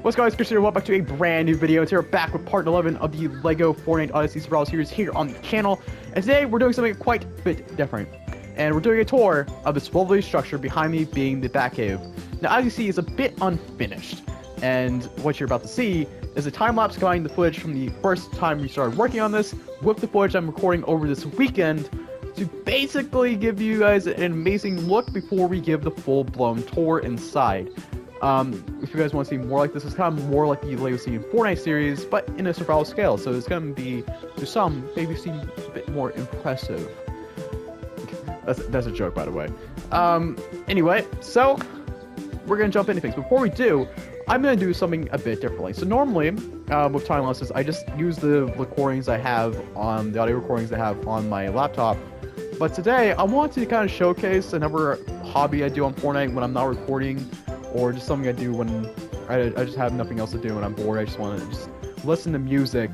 What's going on, Chris here? Welcome back to a brand new video. Today we're back with part 11 of the Lego Fortnite Odyssey survival series here on the channel. And today we're doing something quite a bit different. And we're doing a tour of this lovely structure behind me being the Batcave. Now, as you see, it's a bit unfinished. And what you're about to see is a time-lapse combining the footage from the first time we started working on this with the footage I'm recording over this weekend to basically give you guys an amazing look before we give the full-blown tour inside. If you guys want to see more like this, it's kind of more like the Lego Fortnite series, but in a survival scale, so it's going to be, to some, maybe seem a bit more impressive. That's a joke, by the way. Anyway, so we're going to jump into things. Before we do, I'm going to do something a bit differently. So normally, with time lapses, I just use the recordings I have on, the audio recordings I have on my laptop. But today, I want to kind of showcase another hobby I do on Fortnite when I'm not recording, or just something I do when I just have nothing else to do and I'm bored. I just want to just listen to music.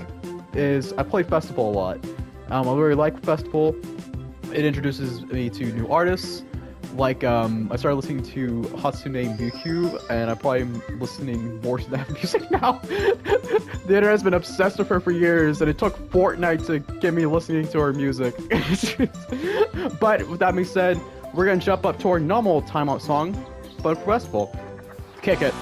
Is I play Festival a lot. I really like Festival. It introduces me to new artists. Like, I started listening to Hatsune Miku, and I'm probably listening more to that music now. The internet's been obsessed with her for years, and it took Fortnite to get me listening to her music. But with that being said, we're gonna jump up to our normal timeout song, but for Festival. Kick it.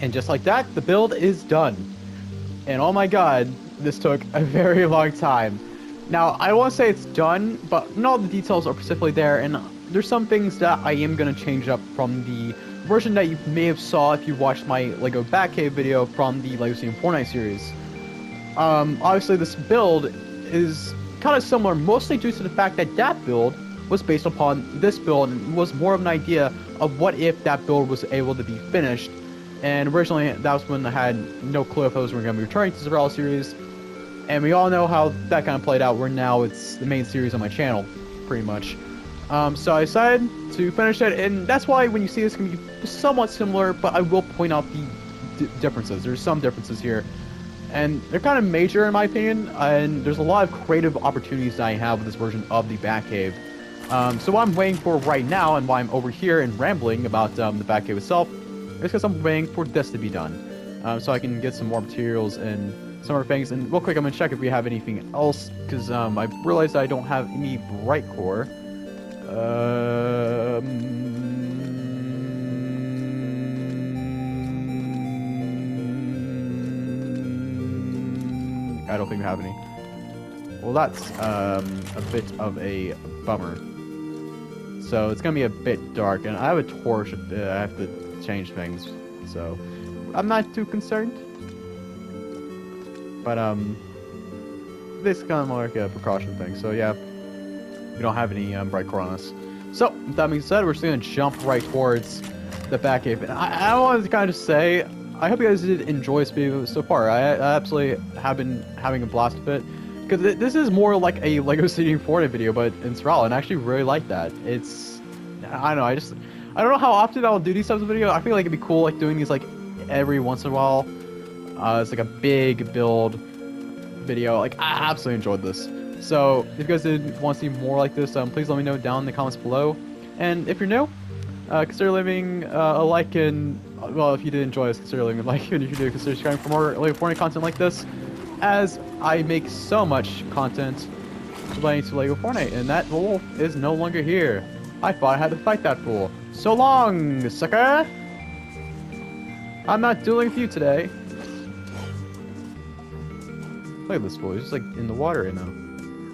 And just like that, the build is done. And oh my god, this took a very long time. Now, I won't say it's done, but not all the details are specifically there, and there's some things that I am going to change up from the version that you may have saw if you watched my Lego Batcave video from the Lego Fortnite series. Obviously this build is kind of similar, mostly due to the fact that that build was based upon this build and was more of an idea of what if that build was able to be finished. And originally, that was when I had no clue if I was going to be returning to the Survival series. And we all know how that kind of played out, where now it's the main series on my channel, pretty much. So I decided to finish it, and that's why when you see this, it's going to be somewhat similar, but I will point out the differences. There's some differences here, and they're kind of major in my opinion, and there's a lot of creative opportunities that I have with this version of the Batcave. So what I'm waiting for right now, and why I'm over here and rambling about the Batcave itself, is because I'm waiting for this to be done, so I can get some more materials and some other things. And real quick, I'm gonna check if we have anything else, because I realized I don't have any bright core. I don't think we have any. Well, that's a bit of a bummer. So it's gonna be a bit dark, and I have a torch. I have to change things, so I'm not too concerned. But this is kind of more like a precaution thing. So yeah, we don't have any bright core on us. So with that being said, we're just gonna jump right towards the Batcave. And I wanted to kind of say, I hope you guys did enjoy this video so far. I absolutely have been having a blast with it. Because this is more like a Lego City Fortnite video, but in Survival, and I actually really like that. It's, I don't know, I don't know how often I'll do these types of videos. I feel like it'd be cool, like, doing these, like, every once in a while. It's like a big build video. Like, I absolutely enjoyed this. So, if you guys did want to see more like this, please let me know down in the comments below. And if you're new, consider leaving a like, and, well, if you did enjoy this, consider leaving a like, and if you do, consider subscribing for more Lego Fortnite content like this, as I make so much content relating to Lego Fortnite, and that fool is no longer here. I thought I had to fight that fool. So long, sucker! I'm not dueling with you today. Look at this fool, he's just like in the water right now.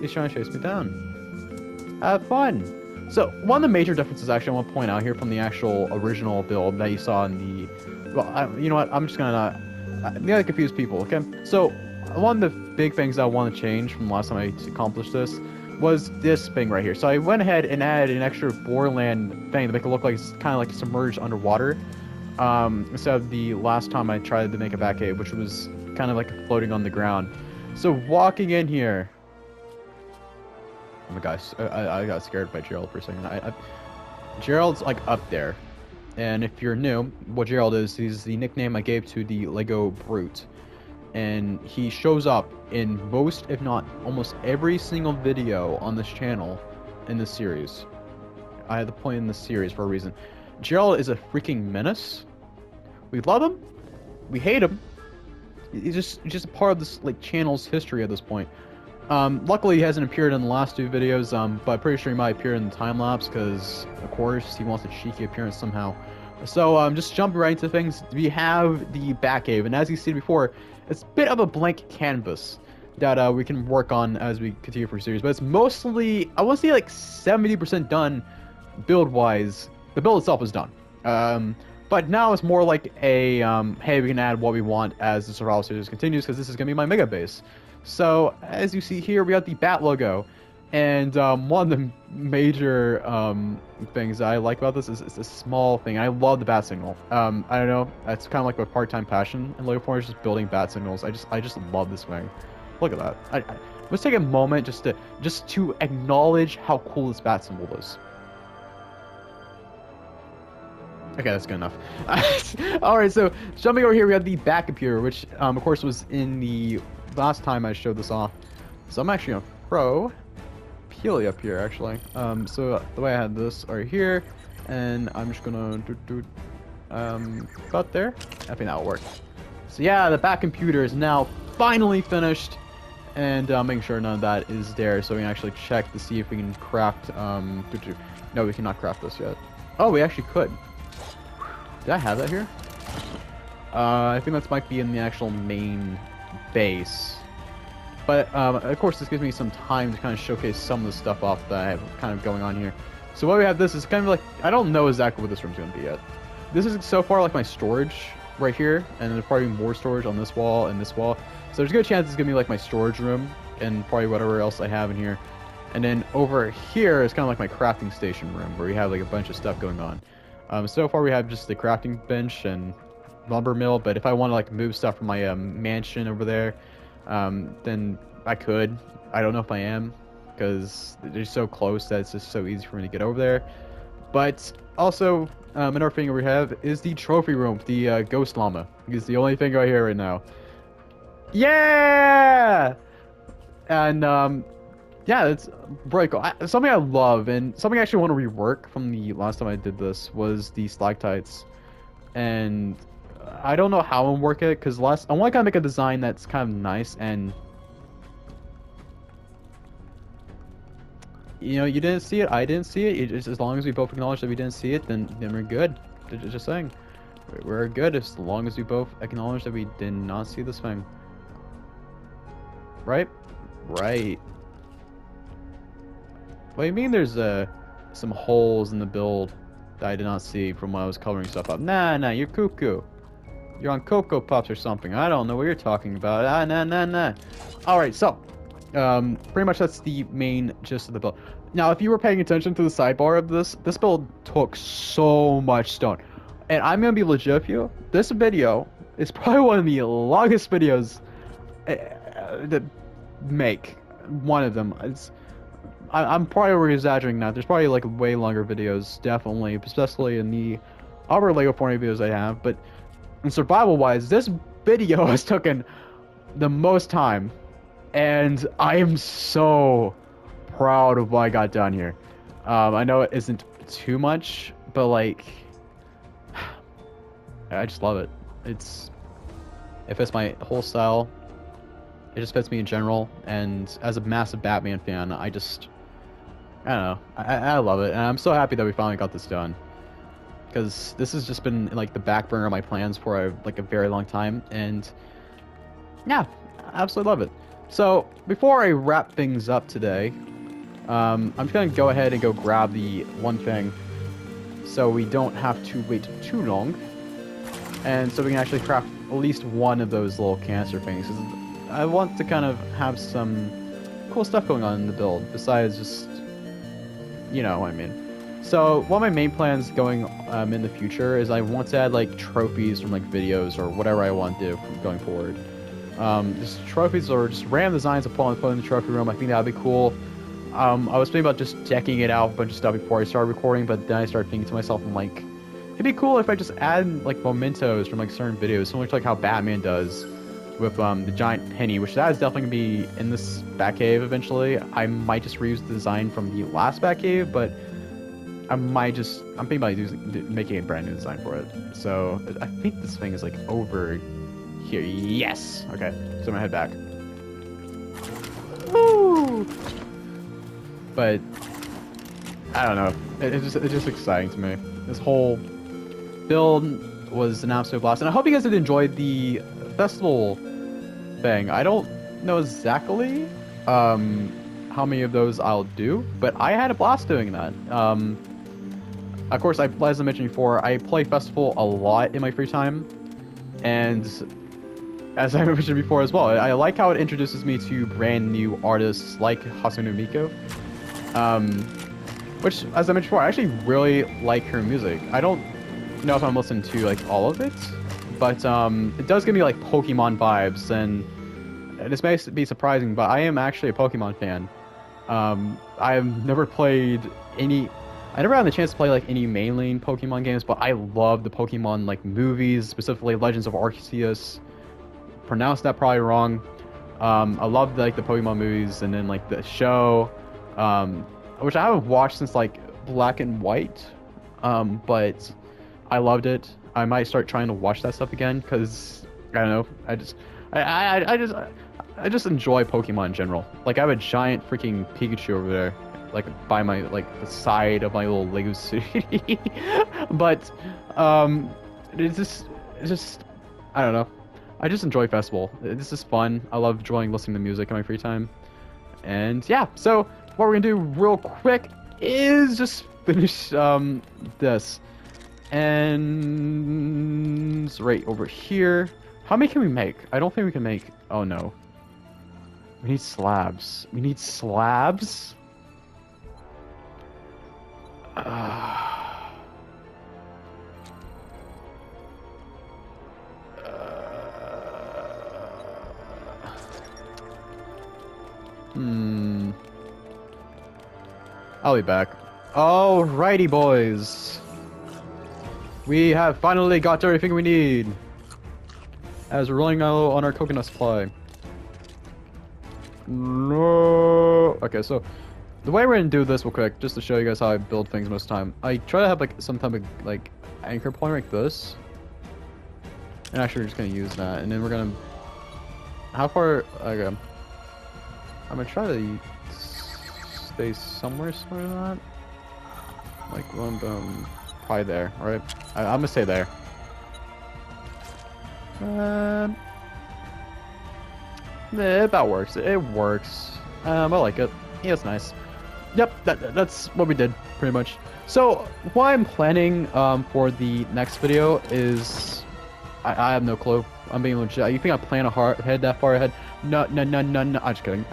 He's trying to chase me down. Have fun! So, one of the major differences actually I want to point out here from the actual original build that you saw in the... Well, you know what, I'm just gonna... I'm gonna confuse people, okay? So, one of the big things I want to change from last time I accomplished this was this thing right here. So I went ahead and added an extra Borderland thing to make it look like it's kind of like submerged underwater. Instead of the last time I tried to make a Batcave, which was kind of like floating on the ground. So walking in here... Oh my gosh, I got scared by Gerald for a second. Gerald's like up there. And if you're new, what Gerald is, he's the nickname I gave to the Lego Brute. And he shows up in most, if not almost every single video on this channel in this series. I had to point in this series for a reason. Gerald is a freaking menace. We love him. We hate him. He's just a part of this like channel's history at this point. Luckily he hasn't appeared in the last two videos, but I'm pretty sure he might appear in the time-lapse because, of course, he wants a cheeky appearance somehow. So, just jumping right into things, we have the Batcave, and as you see before, it's a bit of a blank canvas that we can work on as we continue for the series, but it's mostly, I want to say like 70% done build-wise. The build itself is done. But now it's more like a, hey, we can add what we want as the Survival series continues, because this is going to be my mega base. So, as you see here, we got the Bat logo. And one of the major things I like about this is it's a small thing. I love the bat signal. I don't know. It's kind of like my part-time passion in Lego Fortnite, just building bat signals. I just love this thing. Look at that. Let's take a moment just to acknowledge how cool this bat symbol is. Okay, that's good enough. Alright, so jumping over here, we have the Bat computer, which of course was in the last time I showed this off. So I'm actually gonna throw Peely up here actually. So the way I had this right here, and I'm just gonna do about there. I think that'll work. So yeah, the Bat computer is now finally finished, and making sure none of that is there, so we can actually check to see if we can craft. No, we cannot craft this yet. Oh, we actually could. Did I have that here? I think that might be in the actual main base. But, of course, this gives me some time to kind of showcase some of the stuff off that I have kind of going on here. So what we have, this is kind of like, I don't know exactly what this room's going to be yet. This is so far like my storage right here, and there's probably more storage on this wall and this wall. So there's a good chance it's going to be like my storage room, and probably whatever else I have in here. And then over here is kind of like my crafting station room, where we have like a bunch of stuff going on. So far we have just the crafting bench and lumber mill, but if I want to like move stuff from my mansion over there, then I could. I don't know if I am, because they're so close that it's just so easy for me to get over there. But also, another thing we have is the trophy room, the ghost llama. It's the only thing right here right now. Yeah! And, yeah, it's really cool. Something I love, and something I actually want to rework from the last time I did this, was the stalactites. And I don't know how I'm working it, because I want to kind of make a design that's kind of nice, and you know, you didn't see it, I didn't see it. Just, as long as we both acknowledge that we didn't see it, then we're good. Just saying, we're good as long as we both acknowledge that we did not see this thing. Right? Right. What do you mean there's some holes in the build that I did not see from when I was coloring stuff up? Nah, you're cuckoo. You're on Cocoa Puffs or something. I don't know what you're talking about. Nah. Alright, so, pretty much that's the main gist of the build. Now, if you were paying attention to the sidebar of this build took so much stone. And I'm gonna be legit with you. This video is probably one of the longest videos that make. One of them. I'm probably exaggerating that. There's probably like way longer videos, definitely, especially in the other Lego Fortnite videos I have. But in survival-wise, this video has taken the most time, and I am so proud of what I got done here. I know it isn't too much, but like, I just love it. It fits my whole style. It just fits me in general, and as a massive Batman fan, I don't know, I love it, and I'm so happy that we finally got this done, because this has just been like the back burner of my plans for like a very long time, and yeah, I absolutely love it. So before I wrap things up today, I'm just gonna go ahead and go grab the one thing, so we don't have to wait too long, and so we can actually craft at least one of those little canister things. I want to kind of have some cool stuff going on in the build, besides just, you know what I mean. So, one of my main plans going in the future is I want to add, like, trophies from, like, videos or whatever I want to do going forward. Just trophies or just random designs to put in the trophy room. I think that would be cool. I was thinking about just decking it out a bunch of stuff before I started recording, but then I started thinking to myself, I'm like, it'd be cool if I just add, like, mementos from, like, certain videos, similar to, like, how Batman does with the giant penny, which that is definitely going to be in this Batcave eventually. I might just reuse the design from the last Batcave, but I'm thinking about making a brand new design for it. So I think this thing is like over here. Yes! Okay, so I'm gonna head back. Woo! But I don't know. It's just exciting to me. This whole build was an absolute blast, and I hope you guys did enjoy the festival thing. I don't know exactly how many of those I'll do, but I had a blast doing that. Of course, as I mentioned before, I play festival a lot in my free time, and as I mentioned before as well, I like how it introduces me to brand new artists like Hasunu Miko, which, as I mentioned before, I actually really like her music. I don't know if I'm listening to like all of it, but it does give me like Pokemon vibes, and this may be surprising, but I am actually a Pokemon fan. I've never played I never had the chance to play like any mainline Pokemon games, but I love the Pokemon like movies, specifically Legends of Arceus. Pronounced that probably wrong. I love like the Pokemon movies, and then like the show, which I haven't watched since like Black and White, but I loved it. I might start trying to watch that stuff again, because I don't know. I just enjoy Pokemon in general. Like, I have a giant freaking Pikachu over there, like by my the side of my little Lego city. But it's just I don't know. I just enjoy festival. This is fun. I love enjoying listening to music in my free time. And yeah, so what we're gonna do real quick is just finish this. And right over here. How many can we make? I don't think we can make. Oh no. We need slabs. We need slabs? I'll be back. Alrighty, boys. We have finally got everything we need. As we're running low on our coconut supply. No. Okay, so the way we're gonna do this real quick, just to show you guys how I build things most of the time. I try to have like some type of like anchor point like this. And actually, we're just gonna use that, and then we're gonna. How far? Okay. I'm gonna try to stay somewhere sort of that. Like, probably there. All right. I'm gonna stay there. That works. It works. I like it. Yeah, it's nice. Yep, that's what we did, pretty much. So, what I'm planning for the next video is... I have no clue. I'm being legit. You think I plan ahead that far ahead? No. I'm just kidding.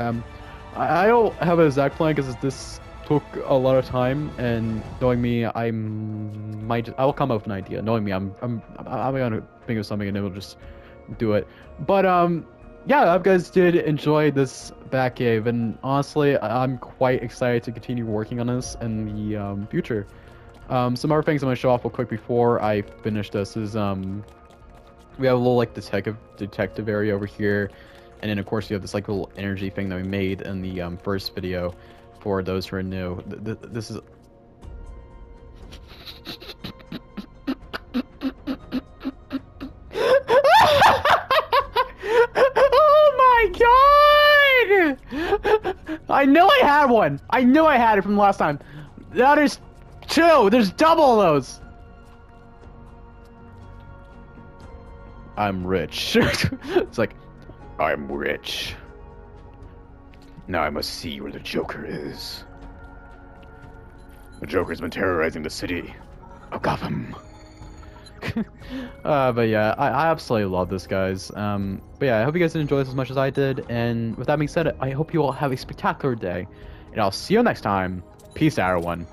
I don't have an exact plan because this took a lot of time, and knowing me, I'll come up with an idea. Knowing me, I'm gonna think of something and it'll just do it. But yeah, I hope you guys did enjoy this Batcave, and honestly, I'm quite excited to continue working on this in the future. Some other things I'm gonna show off real quick before I finish this is we have a little like detective area over here, and then of course you have this like little energy thing that we made in the first video. For those who are new, this is. Oh my god! I knew I had one. I knew I had it from the last time. Now there's two. There's double of those. I'm rich. It's like, I'm rich. Now I must see where the Joker is. The Joker's been terrorizing the city of Gotham. But yeah, I absolutely love this, guys. But yeah, I hope you guys did enjoy this as much as I did. And with that being said, I hope you all have a spectacular day. And I'll see you next time. Peace out, everyone.